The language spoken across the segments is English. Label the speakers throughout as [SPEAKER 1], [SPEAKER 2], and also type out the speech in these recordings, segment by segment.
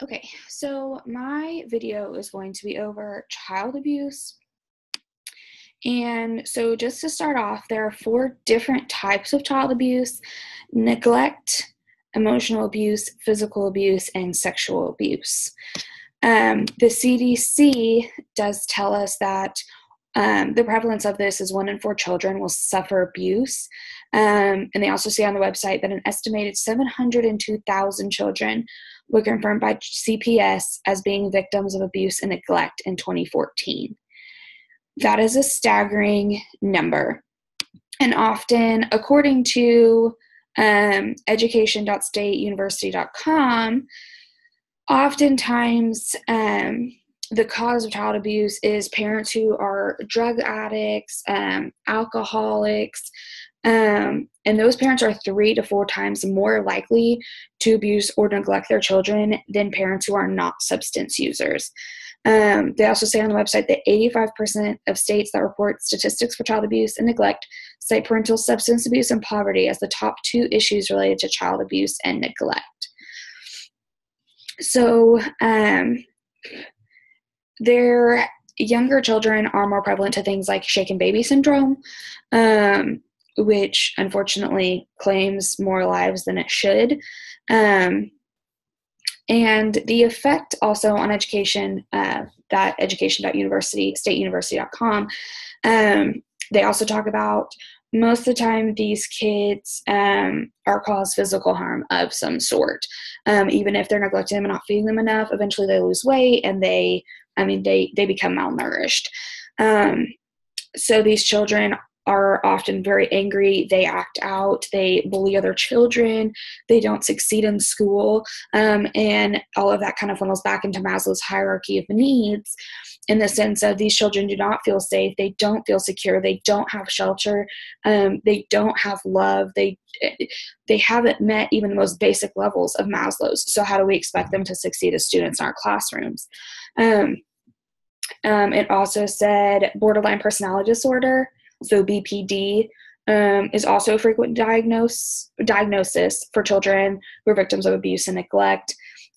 [SPEAKER 1] Okay, so my video is going to be over child abuse. And so, just to start off, there are four different types of child abuse: neglect, emotional abuse, physical abuse, and sexual abuse. The CDC does tell us that the prevalence of this is 1 in 4 children will suffer abuse. And they also say on the website that an estimated 702,000 children were confirmed by CPS as being victims of abuse and neglect in 2014. That is a staggering number. And often, according to education.stateuniversity.com, oftentimes the cause of child abuse is parents who are drug addicts, alcoholics, and those parents are 3 to 4 times more likely to abuse or neglect their children than parents who are not substance users. They also say on the website that 85% of states that report statistics for child abuse and neglect cite parental substance abuse and poverty as the top 2 issues related to child abuse and neglect. So, their younger children are more prevalent to things like shaken baby syndrome, which unfortunately claims more lives than it should. And the effect also on education, that education.stateuniversity.com, they also talk about most of the time these kids are caused physical harm of some sort. Even if they're neglecting them and not feeding them enough, eventually they lose weight and they become malnourished. So these children are often very angry. They act out. They bully other children. They don't succeed in school. And all of that kind of funnels back into Maslow's hierarchy of needs, in the sense of these children do not feel safe. They don't feel secure. They don't have shelter. They don't have love. They haven't met even the most basic levels of Maslow's. So how do we expect them to succeed as students in our classrooms? It also said borderline personality disorder, so BPD, is also a frequent diagnosis for children who are victims of abuse and neglect.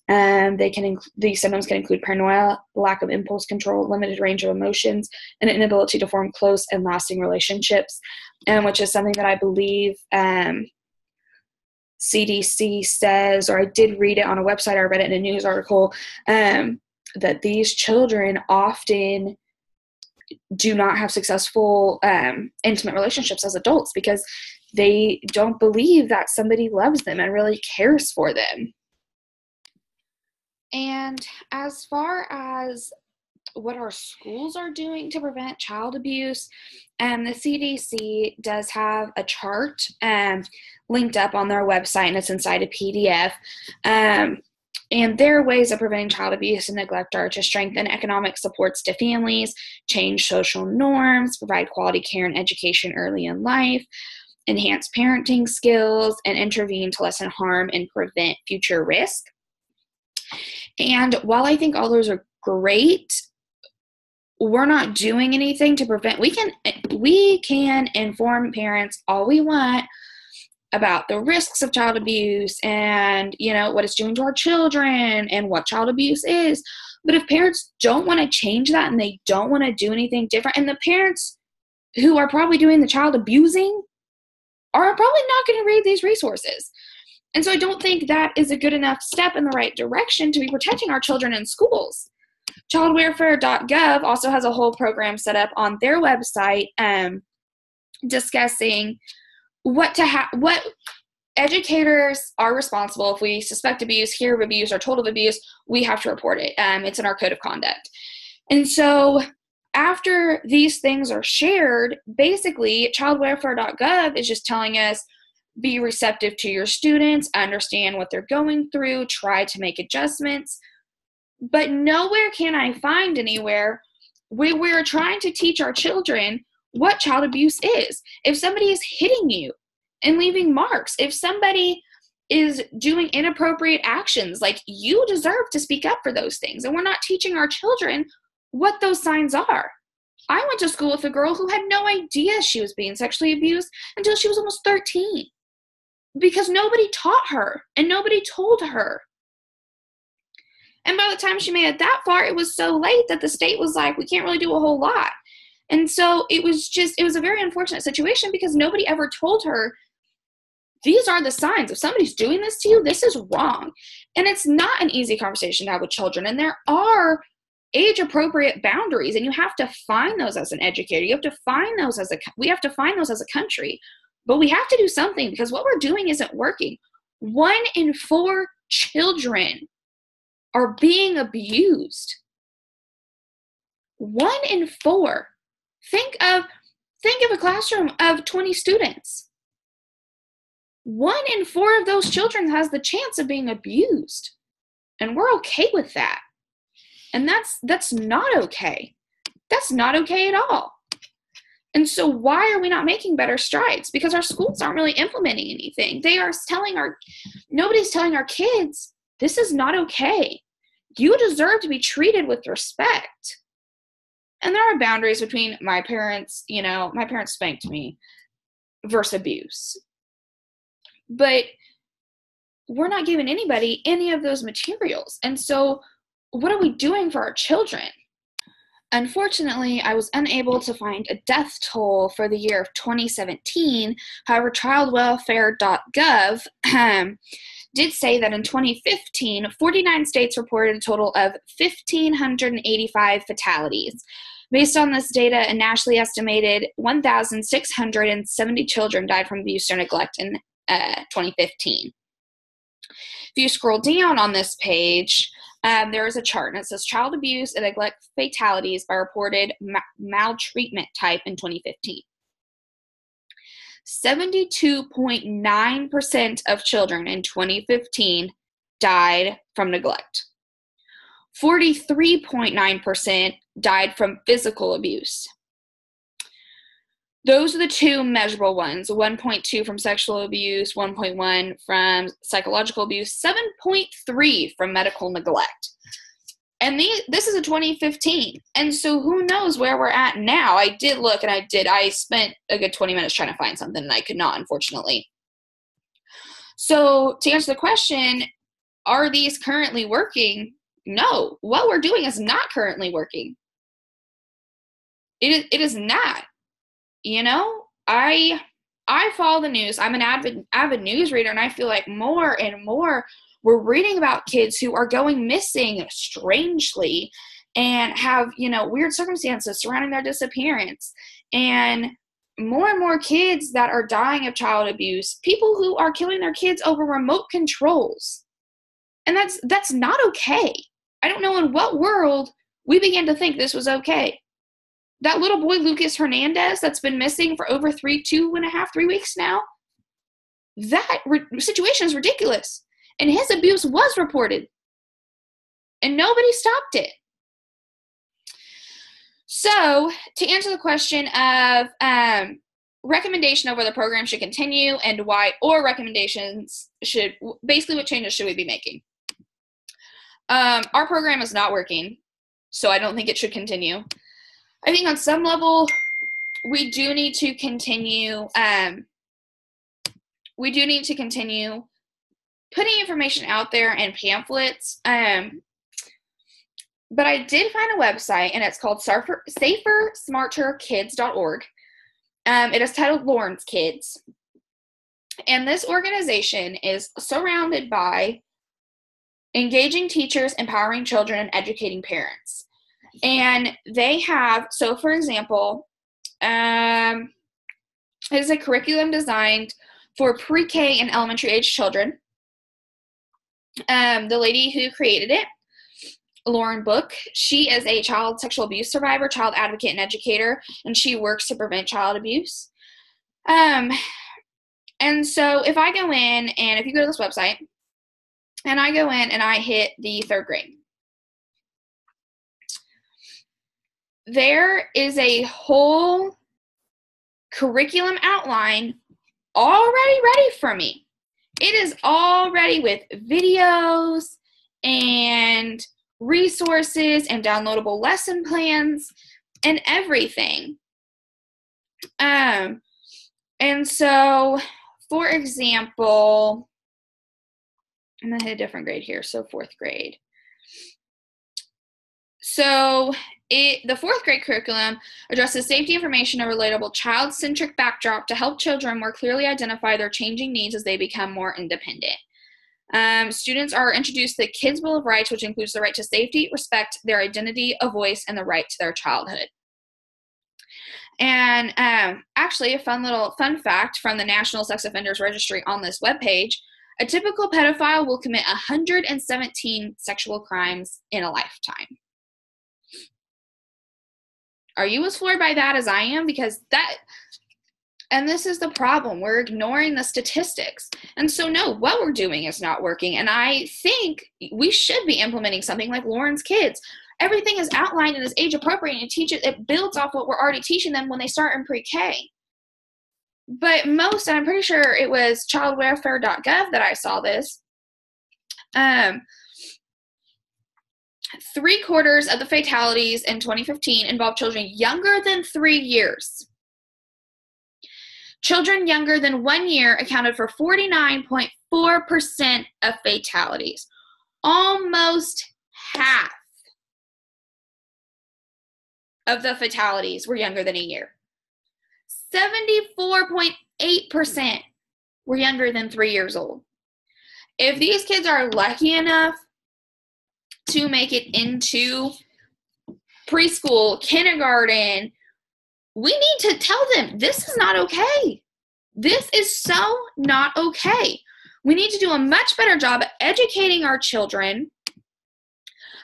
[SPEAKER 1] These symptoms can include paranoia, lack of impulse control, limited range of emotions, and an inability to form close and lasting relationships, which is something that I believe CDC says, or I did read it on a website, I read it in a news article, that these children often do not have successful intimate relationships as adults because they don't believe that somebody loves them and really cares for them. And as far as what our schools are doing to prevent child abuse, the CDC does have a chart linked up on their website, and it's inside a PDF. And their ways of preventing child abuse and neglect are to strengthen economic supports to families, change social norms, provide quality care and education early in life, enhance parenting skills, and intervene to lessen harm and prevent future risk. And while I think all those are great, we're not doing anything to prevent. We can inform parents all we want about the risks of child abuse and, what it's doing to our children and what child abuse is. But if parents don't want to change that and they don't want to do anything different, and the parents who are probably doing the child abusing are probably not going to read these resources. And so I don't think that is a good enough step in the right direction to be protecting our children in schools. Childwelfare.gov also has a whole program set up on their website discussing what educators are responsible. If we suspect abuse, hear of abuse, or told of abuse, we have to report it. It's in our code of conduct. And so after these things are shared, basically childwelfare.gov is just telling us, be receptive to your students, understand what they're going through, try to make adjustments. But nowhere can I find anywhere where we're trying to teach our children what child abuse is. If somebody is hitting you and leaving marks, if somebody is doing inappropriate actions, like, you deserve to speak up for those things. And we're not teaching our children what those signs are. I went to school with a girl who had no idea she was being sexually abused until she was almost 13 because nobody taught her and nobody told her. And by the time she made it that far, it was so late that the state was like, we can't really do a whole lot. And so it was a very unfortunate situation because nobody ever told her, these are the signs. If somebody's doing this to you, this is wrong. And it's not an easy conversation to have with children. And there are age-appropriate boundaries, and you have to find those as an educator. You have to find those we have to find those as a country. But we have to do something because what we're doing isn't working. 1 in 4 children are being abused. 1 in 4. Think of a classroom of 20 students. 1 in 4 of those children has the chance of being abused. And we're okay with that. And that's not okay. That's not okay at all. And so why are we not making better strides? Because our schools aren't really implementing anything. Nobody's telling our kids, this is not okay. You deserve to be treated with respect. And there are boundaries between my parents spanked me versus abuse. But we're not giving anybody any of those materials. And so what are we doing for our children? Unfortunately, I was unable to find a death toll for the year of 2017. However, childwelfare.gov did say that in 2015, 49 states reported a total of 1,585 fatalities. Based on this data, a nationally estimated 1,670 children died from abuse or neglect in 2015. If you scroll down on this page, there is a chart, and it says child abuse and neglect fatalities by reported maltreatment type in 2015. 72.9% of children in 2015 died from neglect. 43.9% died from physical abuse. Those are the two measurable ones, 1.2 from sexual abuse, 1.1 from psychological abuse, 7.3 from medical neglect. And this is a 2015. And so who knows where we're at now? I did look, and I spent a good 20 minutes trying to find something, and I could not, unfortunately. So to answer the question, are these currently working? No. What we're doing is not currently working. It is not. You know, I follow the news. I'm an avid news reader, and I feel like more and more we're reading about kids who are going missing strangely and have, weird circumstances surrounding their disappearance. And more kids that are dying of child abuse, people who are killing their kids over remote controls. And that's not okay. I don't know in what world we began to think this was okay. That little boy, Lucas Hernandez, that's been missing for over 3 weeks now, that situation is ridiculous. And his abuse was reported. And nobody stopped it. So, to answer the question of recommendation of whether the program should continue and why, or recommendations basically what changes should we be making? Our program is not working, so I don't think it should continue. I think on some level, we do need to continue putting information out there in pamphlets. But I did find a website, and it's called SaferSmarterKids.org. It is titled Lawrence Kids. And this organization is surrounded by engaging teachers, empowering children, and educating parents. And they have, so for example, it is a curriculum designed for pre-K and elementary age children. The lady who created it, Lauren Book, she is a child sexual abuse survivor, child advocate, and educator, and she works to prevent child abuse. And so if I go in, and if you go to this website, and I go in and I hit the 3rd grade, there is a whole curriculum outline already ready for me. It is already with videos and resources and downloadable lesson plans and everything. And so, for example, I'm going to hit a different grade here, so 4th grade. So the fourth grade curriculum addresses safety information and relatable child-centric backdrop to help children more clearly identify their changing needs as they become more independent. Students are introduced to the Kids' Bill of Rights, which includes the right to safety, respect, their identity, a voice, and the right to their childhood. And actually, a fun fact from the National Sex Offenders Registry on this webpage, a typical pedophile will commit 117 sexual crimes in a lifetime. Are you as floored by that as I am? Because and this is the problem. We're ignoring the statistics. And so, no, what we're doing is not working. And I think we should be implementing something like Lauren's Kids. Everything is outlined and is age appropriate, and it builds off what we're already teaching them when they start in pre-K. But and I'm pretty sure it was childwelfare.gov that I saw this. 3/4 of the fatalities in 2015 involved children younger than 3 years. Children younger than 1 year accounted for 49.4% of fatalities. Almost half of the fatalities were younger than a year. 74.8% were younger than 3 years old. If these kids are lucky enough to make it into preschool, kindergarten, we need to tell them this is not okay. This is so not okay. We need to do a much better job at educating our children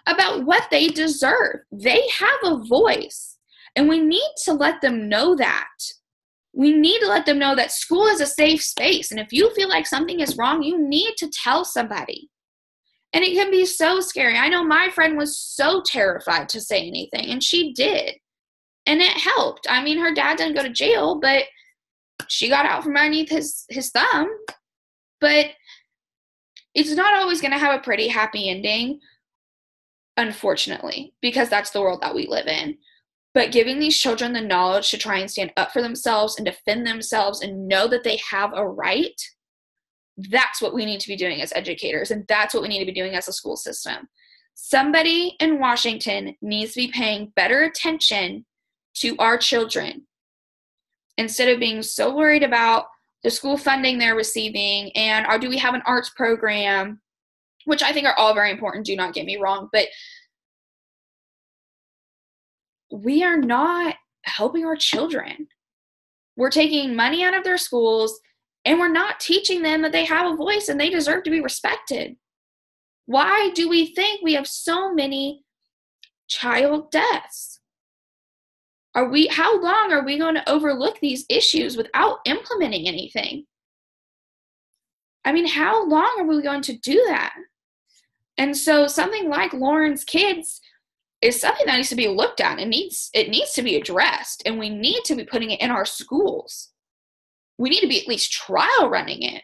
[SPEAKER 1] about what they deserve. They have a voice, and we need to let them know that. We need to let them know that school is a safe space, and if you feel like something is wrong, you need to tell somebody. And it can be so scary. I know my friend was so terrified to say anything, and she did. And it helped. I mean, her dad didn't go to jail, but she got out from underneath his thumb. But it's not always going to have a pretty happy ending, unfortunately, because that's the world that we live in. But giving these children the knowledge to try and stand up for themselves and defend themselves and know that they have a right, that's what we need to be doing as educators, and that's what we need to be doing as a school system. Somebody in Washington needs to be paying better attention to our children instead of being so worried about the school funding they're receiving and do we have an arts program, which I think are all very important, do not get me wrong, but we are not helping our children. We're taking money out of their schools, and we're not teaching them that they have a voice and they deserve to be respected. Why do we think we have so many child deaths? How long are we going to overlook these issues without implementing anything? I mean, how long are we going to do that? And so something like Lauren's Kids is something that needs to be looked at. It needs to be addressed, and we need to be putting it in our schools. We need to be at least trial running it.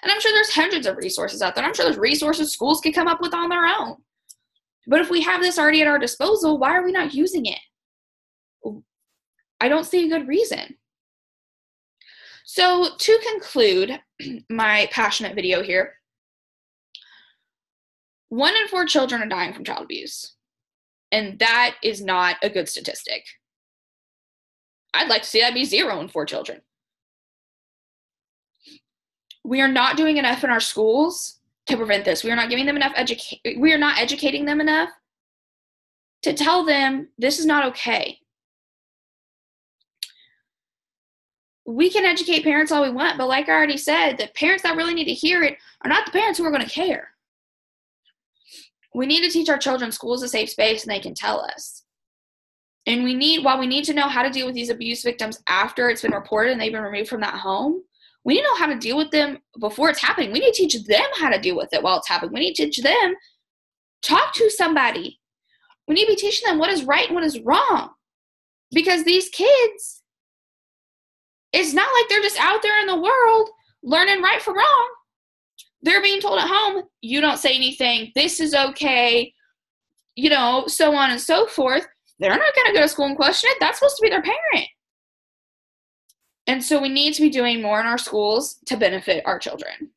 [SPEAKER 1] And I'm sure there's hundreds of resources out there. I'm sure there's resources schools could come up with on their own. But if we have this already at our disposal, why are we not using it? I don't see a good reason. So to conclude my passionate video here, 1 in 4 children are dying from child abuse. And that is not a good statistic. I'd like to see that be 0 in 4 children. We are not doing enough in our schools to prevent this. We are not giving them enough we are not educating them enough to tell them this is not okay. We can educate parents all we want, but like I already said, the parents that really need to hear it are not the parents who are going to care. We need to teach our children school is a safe space and they can tell us. And while we need to know how to deal with these abuse victims after it's been reported and they've been removed from that home, we need to know how to deal with them before it's happening. We need to teach them how to deal with it while it's happening. We need to teach them, talk to somebody. We need to be teaching them what is right and what is wrong. Because these kids, it's not like they're just out there in the world learning right from wrong. They're being told at home, you don't say anything, this is okay, so on and so forth. They're not going to go to school and question it. That's supposed to be their parent. And so we need to be doing more in our schools to benefit our children.